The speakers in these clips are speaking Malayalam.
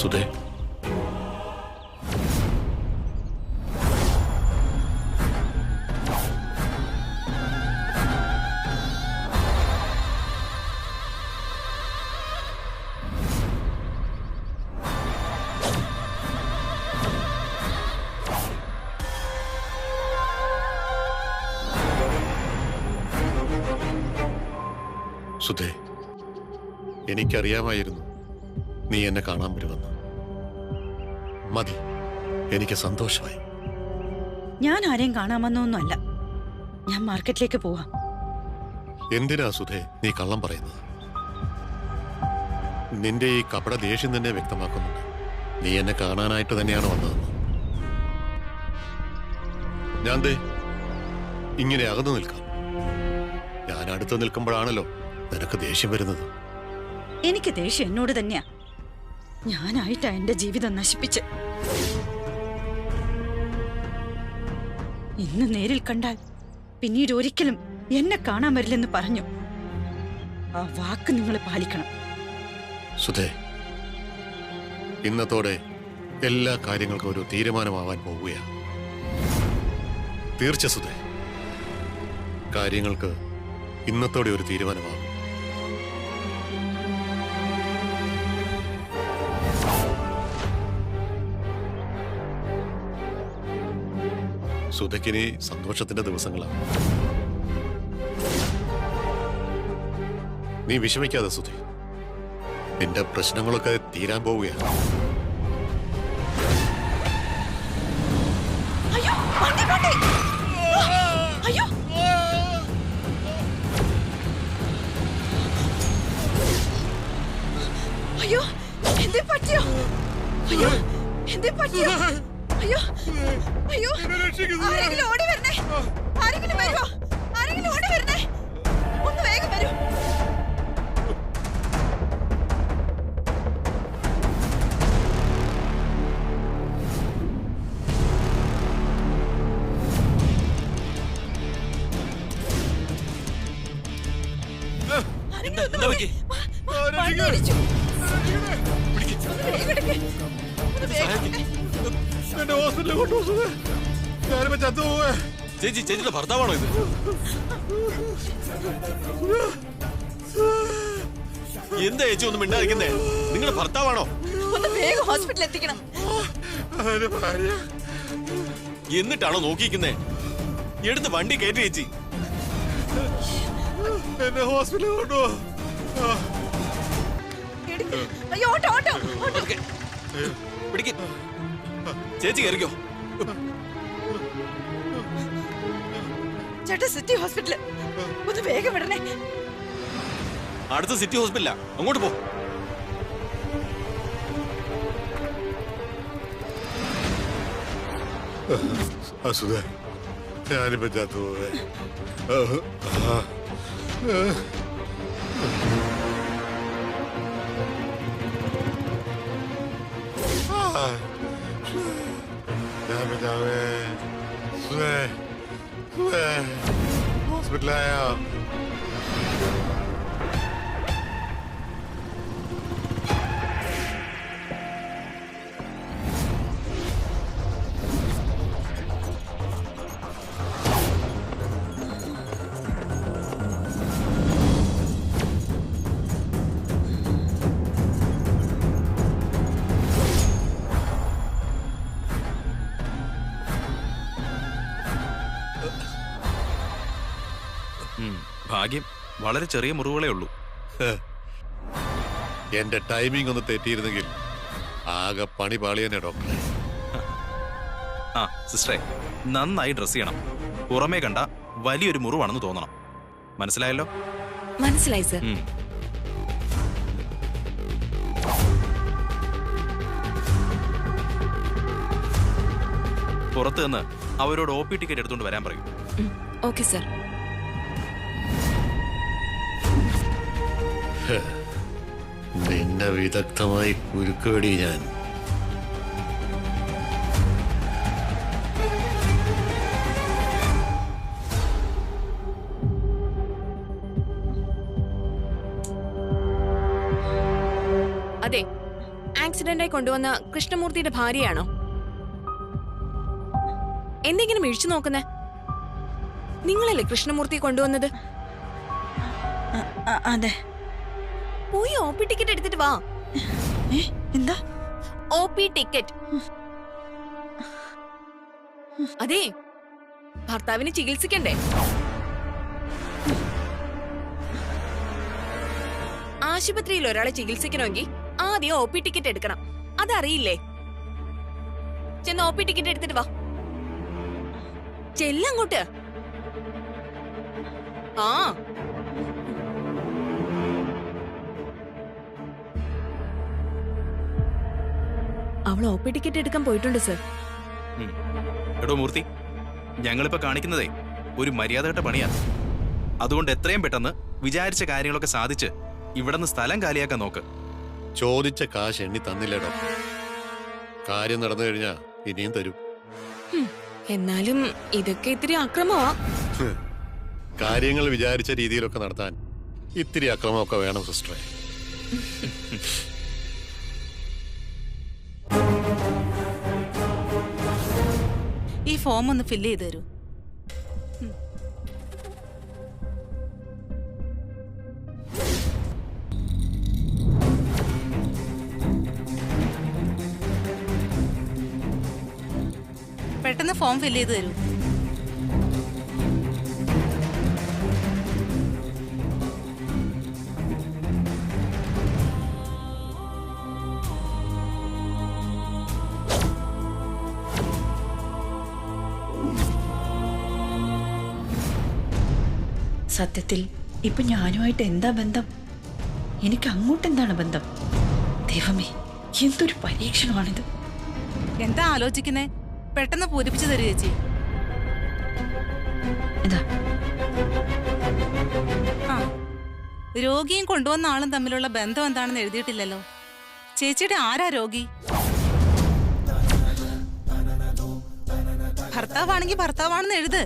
സുധേ, സുധേ, എനിക്കറിയാമായിരുന്നു നീ എന്നെ കാണാൻ വരുമെന്ന്. മതി, എനിക്ക് സന്തോഷമായി. ഞാൻ ആരെയും കാണാമെന്നൊന്നുമല്ല, ഞാൻ മാർക്കറ്റിലേക്ക് പോവാം. എന്തിനാ സുധേ നീ കള്ളം പറയുന്നത്? നിന്റെ ഈ കപട ദേഷ്യം തന്നെ വ്യക്തമാക്കുന്നുണ്ട് നീ എന്നെ കാണാനായിട്ട് തന്നെയാണ് വന്നതെന്ന്. ഞാൻ ദേ ഇങ്ങനെ അകന്നു നിൽക്കാം. ഞാൻ അടുത്ത് നിൽക്കുമ്പോഴാണല്ലോ നിനക്ക് ദേഷ്യം വരുന്നത്. എനിക്ക് ദേഷ്യം എന്നോട് തന്നെയാ. ഞാനായിട്ടാ എന്റെ ജീവിതം നശിപ്പിച്ച്. ഇന്ന് നേരിൽ കണ്ടാൽ പിന്നീട് ഒരിക്കലും എന്നെ കാണാൻ വരില്ലെന്ന് പറഞ്ഞു. ആ വാക്ക് നിങ്ങൾ പാലിക്കണം. സുധേ, ഇന്നത്തോടെ എല്ലാ കാര്യങ്ങൾക്കും ഒരു തീരുമാനമാവാൻ പോവുകയാണ്. തീർച്ച സുധേ, കാര്യങ്ങൾക്ക് ഇന്നത്തോടെ ഒരു തീരുമാനമാകും. സുധയ്ക്കിനി സന്തോഷത്തിന്റെ ദിവസങ്ങളാണ്. നീ വിഷമിക്കാതെ സുധി, നിന്റെ പ്രശ്നങ്ങളൊക്കെ തീരാൻ പോവുകയാണ്. അയ്യോ, വണ്ടി, വണ്ടി. അയ്യോ, അയ്യോ, എന്തേ പറ്റിയോ? അയ്യോ, എന്തേ പറ്റിയോ? അയ്യോ, അയ്യോ, ആരെങ്കിലും ഓടി വരണേ, ആരെങ്കിലും വരുമോ? ആരെങ്കിലും ഓടി വരണേ, ഒന്ന് വേഗം വരൂ. ചേച്ചി, ചേച്ചിയുടെ ഭർത്താവാണോ ഇത്? എന്താ ചേച്ചി ഒന്നും മിണ്ടാതിരിക്കുന്നേ? നിങ്ങളുടെ ഭർത്താവാണോ? ഒന്ന് വേഗം ഹോസ്പിറ്റലിൽ എത്തിക്കണം. എന്നിട്ടാണോ നോക്കിയിരിക്കുന്നേ? എടുത്ത് വണ്ടി കയറ്റി ചേച്ചി. എന്നെ ഹോസ്പിറ്റലിൽ കൊണ്ടുപോ. അയ്യോ, ഓട്ടോ, ഓട്ടോ, ഓട്ടോ. പിടിക്ക് ചേച്ചി, കയറിക്കോ. ചേട്ടാ, സിറ്റി ഹോസ്പിറ്റല്, ഒന്ന് വേഗം വിടണേ. അടുത്ത സിറ്റി ഹോസ്പിറ്റലാ, അങ്ങോട്ട് പോ. സുധേ, ഞാനിപ്പോ ചത്തുപോവേ. ഞാൻ ബച്ചാവേ. സുധേ, സുധേ, ഹോസ്പിറ്റലായോ? ഭാഗ്യം, വളരെ ചെറിയ മുറിവുകളേ ഉള്ളൂ. എന്റെ ടൈമിംഗ് ഒന്ന് തെറ്റിയിരുന്നെങ്കിൽ ആകെ പണി പാളിയനെ ഡോക്ടറെ. ആ സിസ്റ്ററെ, നന്നായി ഡ്രസ് ചെയ്യണം. പുറമേ കണ്ട വലിയൊരു മുറിവാണെന്ന് തോന്നണം. മനസ്സിലായല്ലോ? മനസ്സിലായി സർ. പുറത്ത് നിന്ന് അവരോട് OP ടിക്കറ്റ് എടുത്തുകൊണ്ട് വരാൻ പറയും. Okay sir. നിന്നെ വിദഗ്ധമായി കുരുക്കുവെടി ഞാൻ. അതെ, ആക്സിഡന്റായി കൊണ്ടുവന്ന കൃഷ്ണമൂർത്തിയുടെ ഭാര്യയാണോ? എന്തെങ്കിലും ഇഴിച്ചു നോക്കുന്നേ? നിങ്ങളല്ലേ കൃഷ്ണമൂർത്തിയെ കൊണ്ടുവന്നത്? അതെ. പോയി OP ടിക്കറ്റ് എടുത്തിട്ട് വാ. എന്താ OP ടിക്കറ്റ്? അതെ, ഭർത്താവിനെ ചികിത്സിക്കണ്ടേ? ആശുപത്രിയിൽ ഒരാളെ ചികിത്സിക്കണമെങ്കിൽ ആദ്യം OP ടിക്കറ്റ് എടുക്കണം. അതറിയില്ലേ? ചെന്ന് OP ടിക്കറ്റ് എടുത്തിട്ട് വാ. ചെല്ലങ്ങോട്ട്. ആ, അവൾ OP ടിക്കറ്റ് എടുക്കാൻ പോയിട്ടുണ്ട് സർ. എടോ മൂർത്തി, ഞങ്ങളിപ്പോ കാണിക്കുന്നതേ ഒരു മര്യാദപ്പെട്ട പണിയാ. അതുകൊണ്ട് എത്രയും പെട്ടെന്ന് വിചാരിച്ച കാര്യങ്ങളൊക്കെ സാധിച്ച് ഇവിടുന്ന് സ്ഥലം കാലിയാക്കാൻ നോക്ക്. ചോദിച്ച കാശ് എണ്ണി തന്നില്ലേ ഡോക്ടർ? കാര്യം നടന്നു കഴിഞ്ഞാ ഇനിയും തരും. എന്നാലും ഇതൊക്കെ ഇത്തിരി അക്രമമാ. കാര്യങ്ങൾ വിചാരിച്ച രീതിയിലൊക്കെ നടത്താൻ ഇത്തിരി അക്രമമൊക്കെ വേണം സിസ്റ്ററെ. ഈ ഫോം ഒന്ന് ഫില്ല് ചെയ്ത് തരൂ. പെട്ടെന്ന് ഫോം ഫില്ല് ചെയ്ത് തരൂ. സത്യത്തിൽ ഇപ്പൊ ഞാനുമായിട്ട് എന്താ ബന്ധം? എനിക്ക് അങ്ങോട്ടെന്താണ് ബന്ധം? ദൈവമേ, എന്തൊരു പരീക്ഷണമാണിത്. എന്താ ആലോചിക്കുന്നേ? പെട്ടെന്ന് പൂരിപ്പിച്ചു തരൂ ചേച്ചി. ഇതാ, ആ, രോഗിയും കൊണ്ടുവന്ന ആളും തമ്മിലുള്ള ബന്ധം എന്താണെന്ന് എഴുതിയിട്ടില്ലല്ലോ. ചേച്ചിയുടെ ആരാ രോഗി? ഭർത്താവാണെങ്കിൽ ഭർത്താവാണെന്ന് എഴുത്.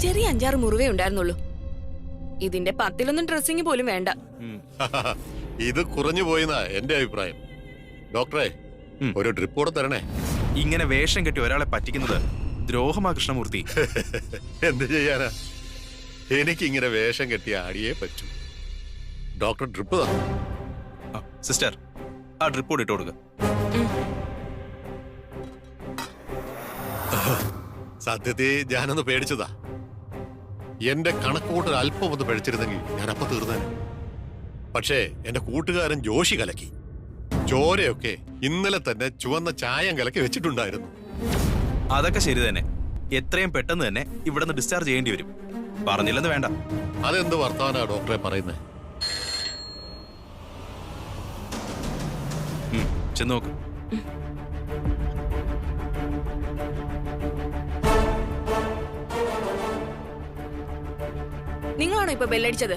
ചെറിയ 5-6 മുറിവേ ഉണ്ടായിരുന്നുള്ളൂ. ഇതിന്റെ 10-1 ഡ്രസ്സിങ് പോലും വേണ്ട. ഇത് കുറഞ്ഞു പോയിന്നാ എന്റെ അഭിപ്രായം. ഡോക്ടറെ, ഒരു ഡ്രിപ്പ് കൂടെ തരണേ. ഇങ്ങനെ വേഷം കെട്ടി ഒരാളെ പറ്റിക്കുന്നത് ദ്രോഹമാ കൃഷ്ണമൂർത്തി. എന്ത് ചെയ്യാനാ? എനിക്കിങ്ങനെ വേഷം കെട്ടി ആടിയേ പറ്റൂ. ഡോക്ടർ ഡ്രിപ്പ് താ. സിസ്റ്റർ, ആ ഡ്രിപ്പ് കൂടി ഇട്ട് കൊടുക്കുക. സത്യത്തിൽ ഞാനൊന്ന് പേടിച്ചതാ. എന്റെ കണക്കൂട്ടൽ അല്പം ഒന്ന് പിഴച്ചിരുന്നെങ്കിൽ ഞാൻ അപ്പൊ തീർന്നേനെ. പക്ഷേ എന്റെ കൂട്ടുകാരൻ ജോഷി കലക്കി. ചോരയൊക്കെ ഇന്നലെ തന്നെ ചുവന്ന ചായം കലക്കി വെച്ചിട്ടുണ്ടായിരുന്നു. അതൊക്കെ ശരി തന്നെ. എത്രയും പെട്ടെന്ന് തന്നെ ഇവിടെ നിന്ന് ഡിസ്ചാർജ് ചെയ്യേണ്ടി വരും. പറഞ്ഞില്ലെന്ന് വേണ്ട. അതെന്ത് വർത്തമാനാ ഡോക്ടറെ പറയുന്നത്? ചെന്ന് നോക്ക്. നിങ്ങളാണോ ഇപ്പൊ ബെല്ലടിച്ചത്?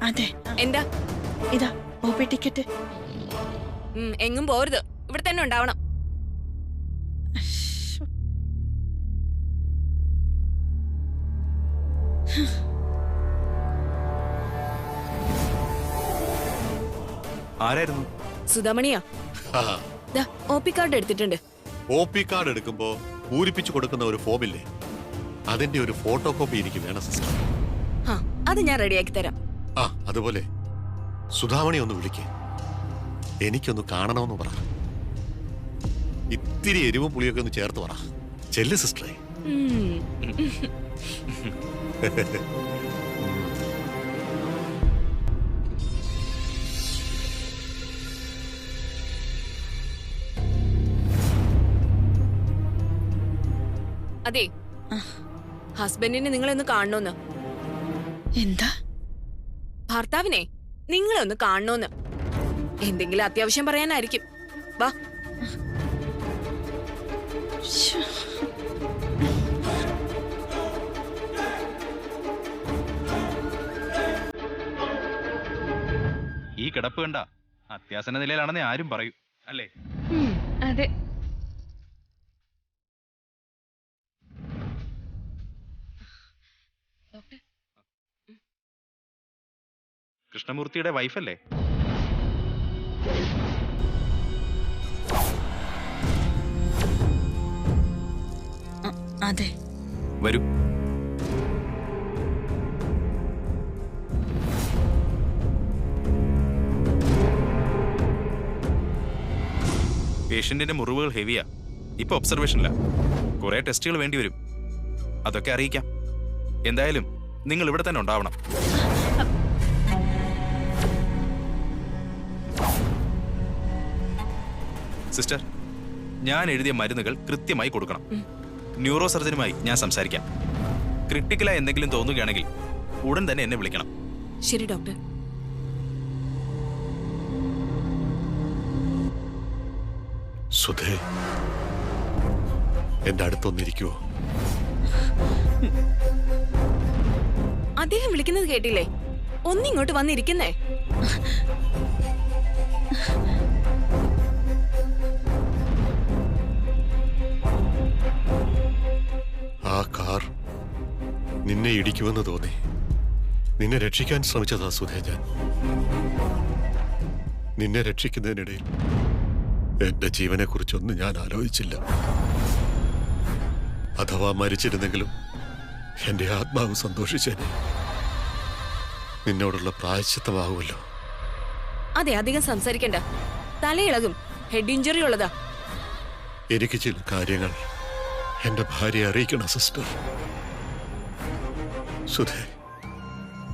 അതെ. എന്താ? ഇതാ OP ടിക്കറ്റ്. എങ്ങും പോരുത്, ഇവിടെ തന്നെ ഉണ്ടാവണം. ആരായിരുന്നു? സുധാമണിയാ. OP കാർഡ് എടുത്തിട്ടുണ്ട്. OP കാർഡ് എടുക്കുമ്പോ പൂരിപ്പിച്ചു കൊടുക്കുന്ന ഒരു ഫോമില്ലേ, അതിന്റെ ഒരു ഫോട്ടോ കോപ്പി എനിക്ക് വേണം സിസ്റ്റർ. അത് ഞാൻ റെഡിയാക്കി തരാം. അതുപോലെ സുധാമണി ഒന്ന് വിളിക്കേ. എനിക്കൊന്ന് കാണണമെന്ന് പറ. ഇത്തിരി എരിവും പുളിയൊക്കെ ഒന്ന് ചേർത്ത് പറ. ചെല്ല് സിസ്റ്ററെ. അതെ, ഹസ്ബൻഡിനെ നിങ്ങളൊന്ന് കാണണോന്ന്. എന്താ? ഭർത്താവിനെ നിങ്ങളൊന്ന് കാണണോന്ന്. എന്തെങ്കിലും അത്യാവശ്യം പറയാനായിരിക്കും. വാ. കിടപ്പ് കണ്ട അത്യാസന്ന നിലയിലാണെന്ന് ആരും പറയൂ അല്ലേ? അതെ. കൃഷ്ണമൂർത്തിയുടെ വൈഫല്ലേ? അതെ. വരൂ. പേഷ്യന്റിന്റെ മുറിവുകൾ ഹെവിയാ. ഇപ്പൊ ഒബ്സർവേഷനില്ല. കുറെ ടെസ്റ്റുകൾ വേണ്ടി വരും. അതൊക്കെ അറിയിക്കാം. എന്തായാലും നിങ്ങൾ ഇവിടെ തന്നെ ഉണ്ടാവണം. സിസ്റ്റർ, ഞാൻ എഴുതിയ മരുന്നുകൾ കൃത്യമായി കൊടുക്കണം. ന്യൂറോ സർജനുമായി ഞാൻ സംസാരിക്കാം. ക്രിട്ടിക്കലായി എന്തെങ്കിലും തോന്നുകയാണെങ്കിൽ ഉടൻ തന്നെ എന്നെ വിളിക്കണം. ശരി ഡോക്ടർ. സുധേ, എന്റെ അടുത്തൊന്നിരിക്കുവോ? അദ്ദേഹം വിളിക്കുന്നത് കേട്ടില്ലേ? ഒന്നിങ്ങോട്ട് വന്നിരിക്കുന്നേ. ആ കാർ നിന്നെ ഇടിക്കുമെന്ന് തോന്നി. നിന്നെ രക്ഷിക്കാൻ ശ്രമിച്ചതാ സുധേ ഞാൻ. നിന്നെ രക്ഷിക്കുന്നതിനിടയിൽ എന്റെ ജീവനെ കുറിച്ചൊന്നും ഞാൻ ആലോചിച്ചില്ല. അഥവാ മരിച്ചിരുന്നെങ്കിലും എന്റെ ആത്മാവ് സന്തോഷിച്ചേനെ. നിന്നോടുള്ള പ്രായശ്ചിത്തമാകുമല്ലോ. അതെ, അധികം സംസാരിക്കണ്ട. തലയിളകും. ഹെഡ് ഇഞ്ചുറി ഉള്ളതാ. എനിക്ക് ചില കാര്യങ്ങൾ എന്റെ ഭാര്യയെ അറിയിക്കണം സിസ്റ്റർ. സുധേ,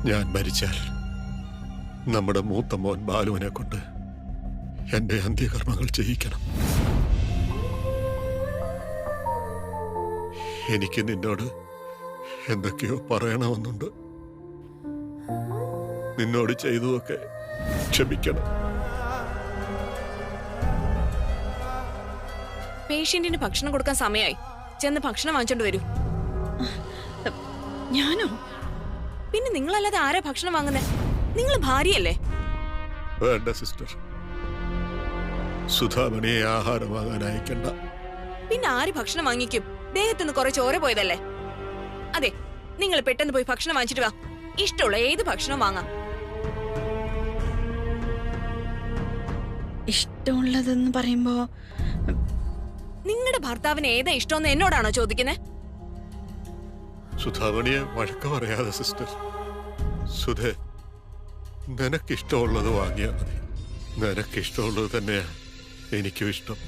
ഞാൻ മരിച്ചാൽ നമ്മുടെ മൂത്ത മോൻ ബാലുവിനെ കൊണ്ട് എന്റെ അന്ത്യകർമ്മങ്ങൾ ചെയ്യിക്കണം. എനിക്ക് നിന്നോട് എന്തൊക്കെയോ പറയണമെന്നുണ്ട്. നിന്നോട് ചെയ്തതൊക്കെ ക്ഷമിക്കണം. പേഷ്യന്റിന് ഭക്ഷണം കൊടുക്കാൻ സമയമായി. ചെന്ന് ഭക്ഷണം വാങ്ങിച്ചോണ്ട് വരൂ. ഞാനോ? പിന്നെ നിങ്ങളല്ലാതെ ആരാ ഭക്ഷണം വാങ്ങുന്നേ? നിങ്ങൾ ഭാര്യയല്ലേ? വേണ്ട സിസ്റ്റർ, സുധാമണിയെ ആഹാരം വാങ്ങാൻ അയക്കണ്ട. പിന്നെ ആര് ഭക്ഷണം വാങ്ങിക്കും? ദേഹത്തുനിന്ന് കുറെ ചോര പോയതല്ലേ. അതെ, നിങ്ങൾ പെട്ടെന്ന് പോയി ഭക്ഷണം വാങ്ങിച്ചിട്ട് വാ. ഇഷ്ടമുള്ള ഏത് ഭക്ഷണം വാങ്ങാം. ഇഷ്ടമുള്ളതെന്ന് പറയുമ്പോ നിങ്ങളുടെ ഭർത്താവിന് ഏതാ ഇഷ്ടമെന്ന് എന്നോടാണോ ചോദിക്കുന്നത്? സുധാമണിയെ വഴക്ക് പറയാതെ സിസ്റ്റർ. സുധേ, നിനക്കിഷ്ടമുള്ളത് വാങ്ങിയാൽ മതി. നിനക്കിഷ്ടമുള്ളത് തന്നെയാ എനിക്കും ഇഷ്ടം.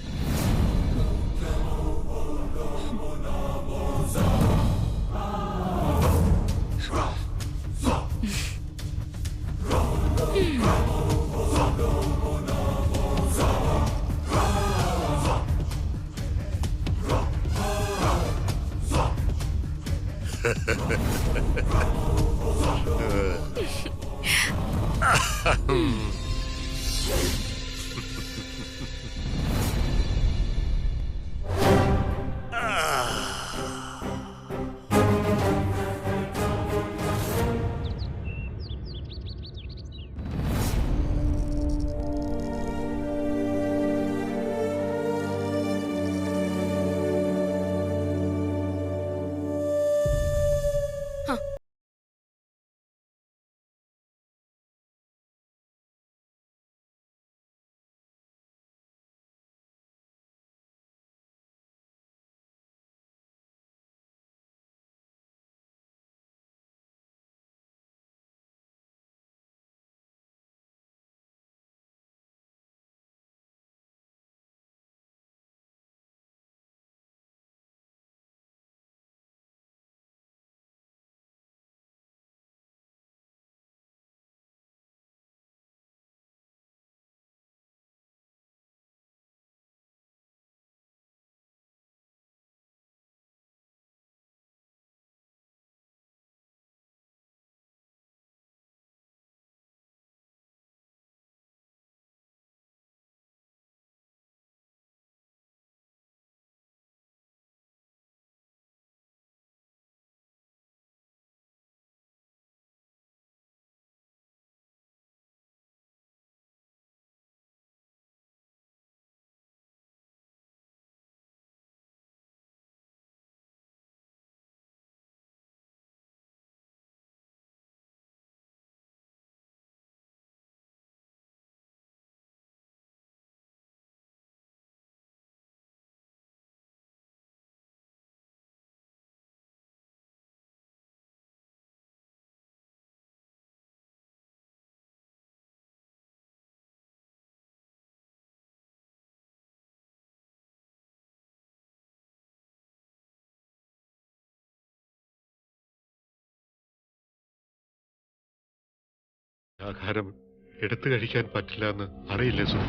ആഹാരം എടുത്തു കഴിക്കാൻ പറ്റില്ല എന്ന് അറിയില്ലേ സുധ?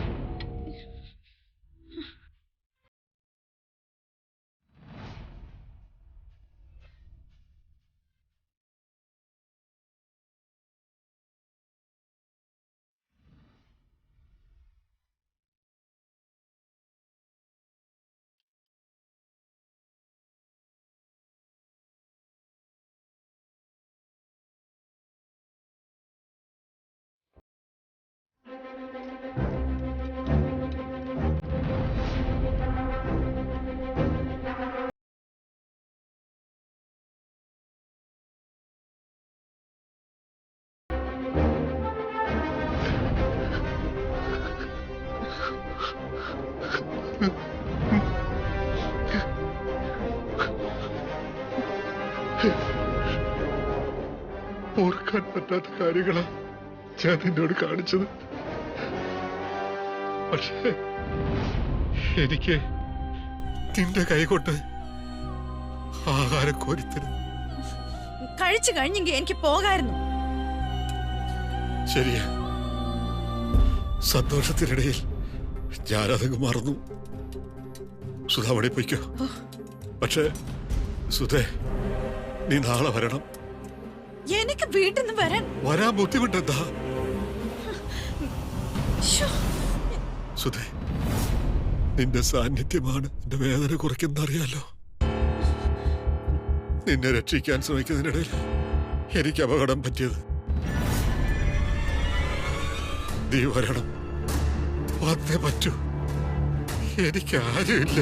ഓർക്കാൻ പറ്റാത്ത കാര്യങ്ങളാ ഞാൻ നിന്നോട് കാണിച്ചത്. പക്ഷേ എനിക്ക് നിന്റെ കൈകൊണ്ട് ആഹാരം കോരിത്തരുന്നു. കഴിച്ചു കഴിഞ്ഞെങ്കിൽ എനിക്ക് പോകായിരുന്നു. ശരിയാ, സന്തോഷത്തിനിടയിൽ ഞാനതങ്ങ് മറന്നു. സുധ അവിടെ പോയിക്കോ. പക്ഷേ സുധേ, നീ നാളെ വരണം. എനിക്ക് വീട്ടിൽ നിന്ന് വരാൻ ബുദ്ധിമുട്ടെന്താ? ശ്ശോ. സുധേ, നിന്റെ സാന്നിധ്യമാണ് എന്റെ വേദന കുറയ്ക്കുന്നറിയാലോ. നിന്നെ രക്ഷിക്കാൻ ശ്രമിക്കുന്നതിനിടയിൽ എനിക്ക് അപകടം പറ്റിയത്. നീ വരണം, വന്നേ പറ്റൂ. എനിക്ക് ആരുമില്ല.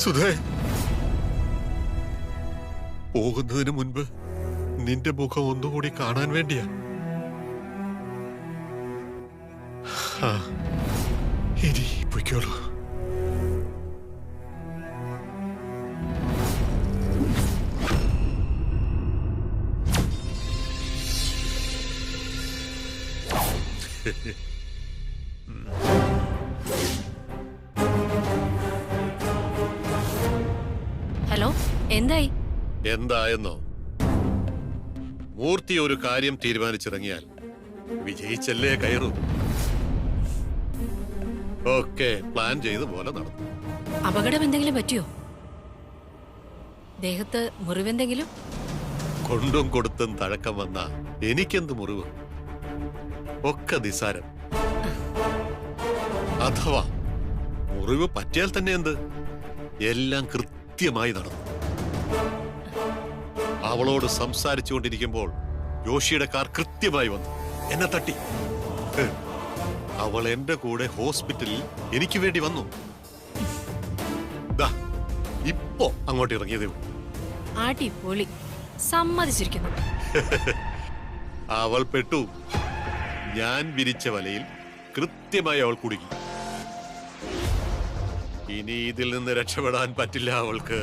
സുധേ, പോകുന്നതിന് മുൻപ് നിന്റെ മുഖം ഒന്നുകൂടി കാണാൻ വേണ്ടിയാ. ഇനി പൊയ്ക്കോളൂ. ഹലോ, എന്തായി? എന്തായെന്നോ? മൂർത്തി ഒരു കാര്യം തീരുമാനിച്ചിറങ്ങിയാൽ വിജയിച്ചല്ലേ കയറൂ. ഒക്കെ പ്ലാൻ ചെയ്ത പോലെ നടന്നു. അപകടം എന്തെങ്കിലും പറ്റിയോ? ദേഹത്ത് മുറിവെന്തെങ്കിലും? കൊണ്ടും കൊടുത്തും തഴക്കം വന്ന എനിക്കെന്ത് മുറിവ്? ഒക്കെ നിസാരം. അഥവാ മുറിവ് പറ്റിയാൽ തന്നെ എന്ത്? എല്ലാം കൃത്യമായി നടന്നു. അവളോട് സംസാരിച്ചുകൊണ്ടിരിക്കുമ്പോൾ ജോഷിയുടെ കാർ കൃത്യമായി വന്നു എന്നെ തട്ടി. അവൾ എന്റെ കൂടെ ഹോസ്പിറ്റലിൽ എനിക്ക് വേണ്ടി വന്നു. ഇപ്പോ അങ്ങോട്ട് ഇറങ്ങിയതേ ഉള്ളൂ. അടിപൊളി, സമ്മതിച്ചിരിക്കുന്നു. അവൾ പെട്ടു. ഞാൻ വിരിച്ച വലയിൽ കൃത്യമായി അവൾ കുടുങ്ങി. ഇനി ഇതിൽ നിന്ന് രക്ഷപ്പെടാൻ പറ്റില്ല അവൾക്ക്.